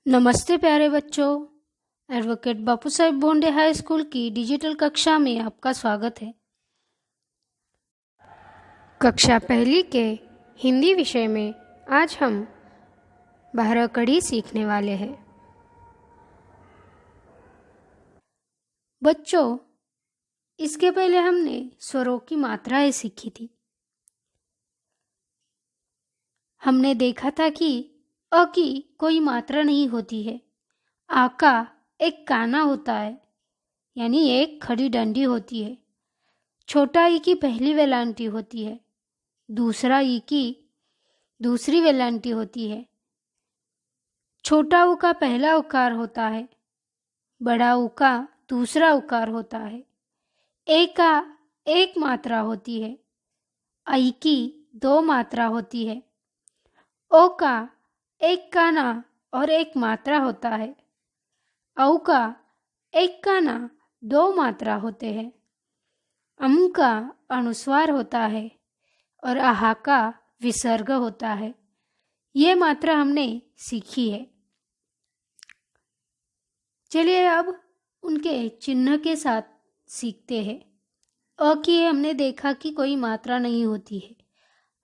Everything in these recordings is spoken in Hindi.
नमस्ते प्यारे बच्चों। एडवोकेट बापू साहेब बोंडे हाई स्कूल की डिजिटल कक्षा में आपका स्वागत है। कक्षा पहली के हिंदी विषय में आज हम 12 कड़ी सीखने वाले हैं। बच्चों, इसके पहले हमने स्वरों की मात्राएं सीखी थी। हमने देखा था कि अ की कोई मात्रा नहीं होती है। आ का एक काना होता है, यानी एक खड़ी डंडी होती है। छोटा ई की पहली वेलांटी होती है, दूसरा ई की दूसरी वेलांटी होती है। छोटा ऊ का पहला उकार होता है, बड़ा ऊ का दूसरा उकार होता है। ए का एक मात्रा होती है, आई की दो मात्रा होती है। ओ का एक काना और एक मात्रा होता है। औ का एक काना दो मात्रा होते हैं। अम का अनुस्वार होता है और आहा का विसर्ग होता है। ये मात्रा हमने सीखी है। चलिए अब उनके चिन्ह के साथ सीखते हैं। अ की हमने देखा कि कोई मात्रा नहीं होती है।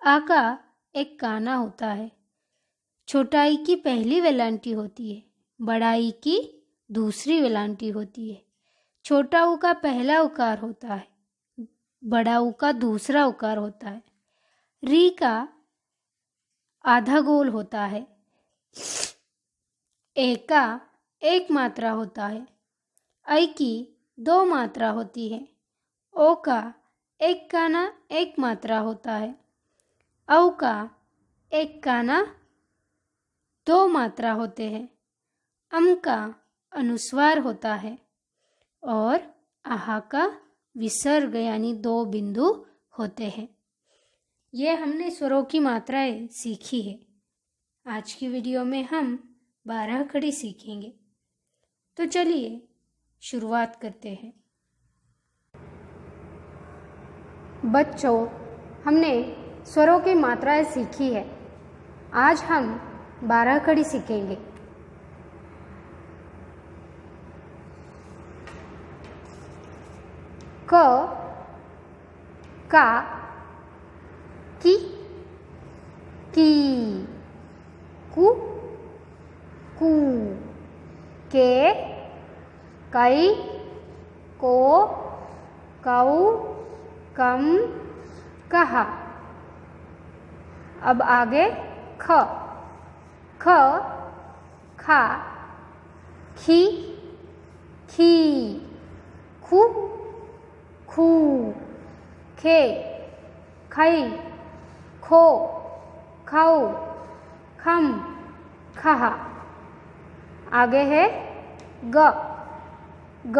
आ का एक काना होता है। छोटा ई की पहली वेलांटी होती है, बड़ा ई की दूसरी वेलांटी होती है। छोटा ऊ का पहला उकार होता है, बड़ा ऊ का दूसरा उकार होता है। री का आधा गोल होता है। ए का एक मात्रा होता है। ऐ की दो मात्रा होती है। ओ का एक काना एक मात्रा होता है। औ का एक काना दो मात्रा होते हैं। अम का अनुस्वार होता है और आहा का विसर्ग यानी दो बिंदु होते हैं। ये हमने स्वरों की मात्राएं सीखी है। आज की वीडियो में हम 12 कड़ी सीखेंगे। तो चलिए शुरुआत करते हैं। बच्चों, हमने स्वरों की मात्राएं सीखी है। आज हम 12 कड़ी सीखेंगे। क, का, की, कु, कू, के, कई, को, कऊ, कम, कहा। अब आगे ख, ख, खा, खी, खी, खू, खू, खे, खई, खो, खऊ, खम, खहा। आगे है ग, ग,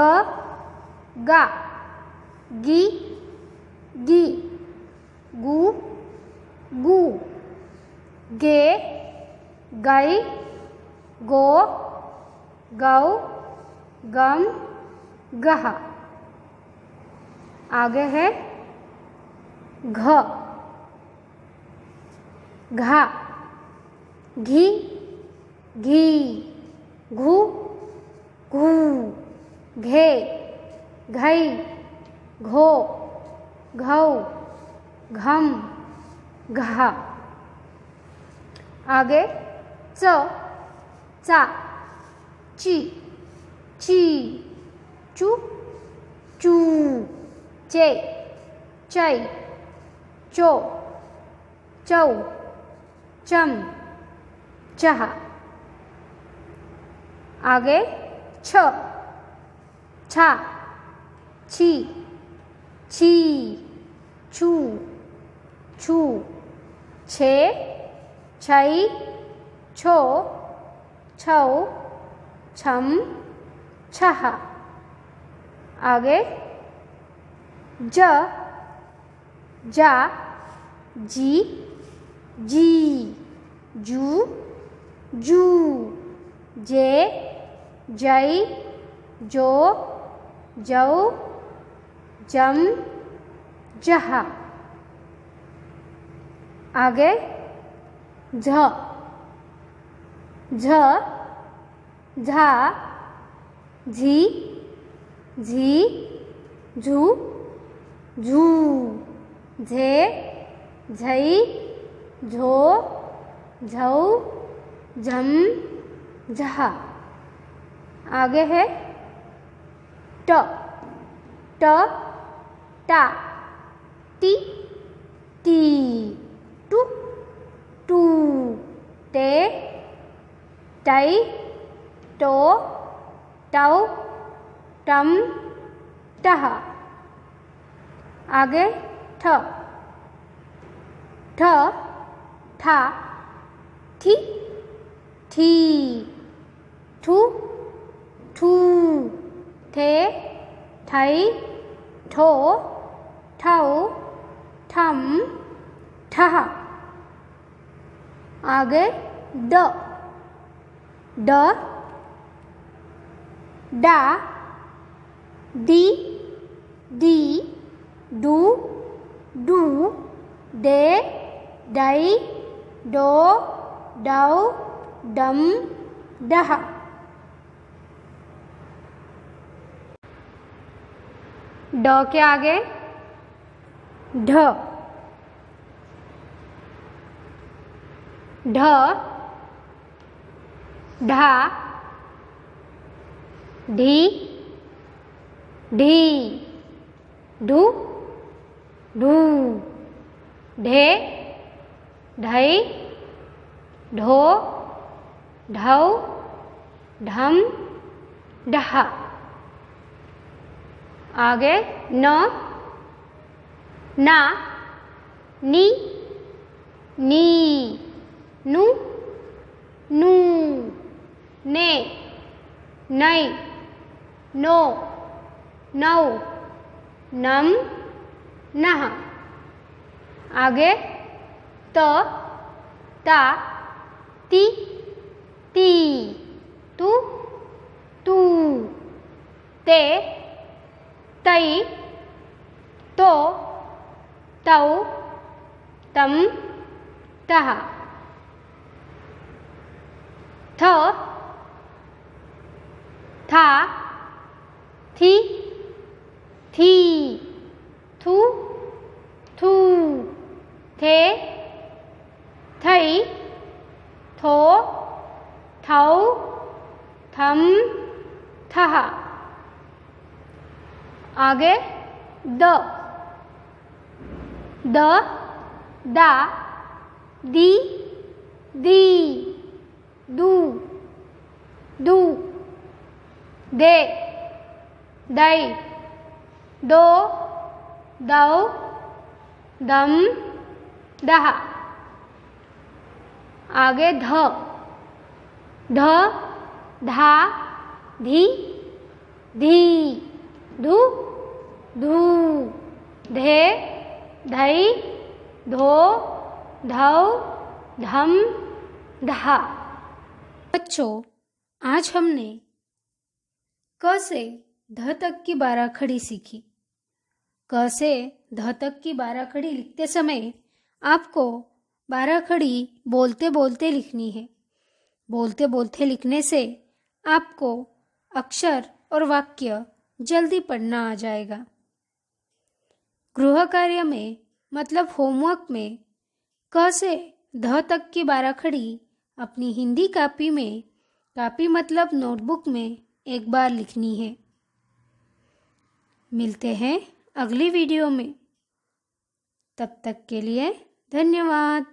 गा, गी, गी, गू, गू, गे, गई, गो, गौ, गम, गहा। आगे है घ, घा, घी, घी, घू, घू, घे, घई, घो, घौ, घम, घा। आगे च, चा, ची, ची, चू, चू, चे, चै, चो, चौ, चम, चहा। आगे छ, छा, छी, छी, छू, छू, छे, छई, छो, छौ, छम, छहा। आगे ज, जा, जी, जी, जू, जू, जे, जई, जो, जौ, जम, जहा। आगे झ, झ, झा, झी, झी, झू, झू, झे, झई, झो, झौ, झम, झा। आगे है ट, ट, टा, टी, टी, टू, टू, टे, टई, टो, टौ, टम, टह। आगे ठ, ठ, ठा, थी, थी, ठू, ठू, थे, ठई, ठो, ठौ, ठम, ठह। आगे ड, ड, डा, डी, डी, डू, डू, डे, डई, डो, डौ, डम, डह। ड के आगे ढ, ढ, ढा, ढी, ढी, ढू, ढू, ढे, ढई, ढो, ढौ, ढम, ढह। आगे न, ना, नी, नी, नु, नू, ने, नई, नो, नौ, नम, नह। आगे त, ता, ती, ती, तू, तू, ते, तई, तो, तौ, तम, तह। थ, था, थी, थी, थू, थू, थे, थई, थो, थौ, थम, थह। आगे द, द, दा, दी, दी, दू, दू, दे, दई, दो, दौ, दम, दह। आगे ध, ध, धा, धी, धी, धू, धू, धे, धई, धो, धौ, धम, धा। बच्चों, आज हमने क से ध तक की बाराखड़ी सीखी। क से ध तक की बाराखड़ी लिखते समय आपको बाराखड़ी बोलते बोलते लिखनी है। बोलते बोलते लिखने से आपको अक्षर और वाक्य जल्दी पढ़ना आ जाएगा। गृह कार्य में मतलब होमवर्क में क से ध तक की बाराखड़ी अपनी हिंदी कॉपी में, कॉपी मतलब नोटबुक में एक बार लिखनी है। मिलते हैं अगली वीडियो में। तब तक के लिए धन्यवाद।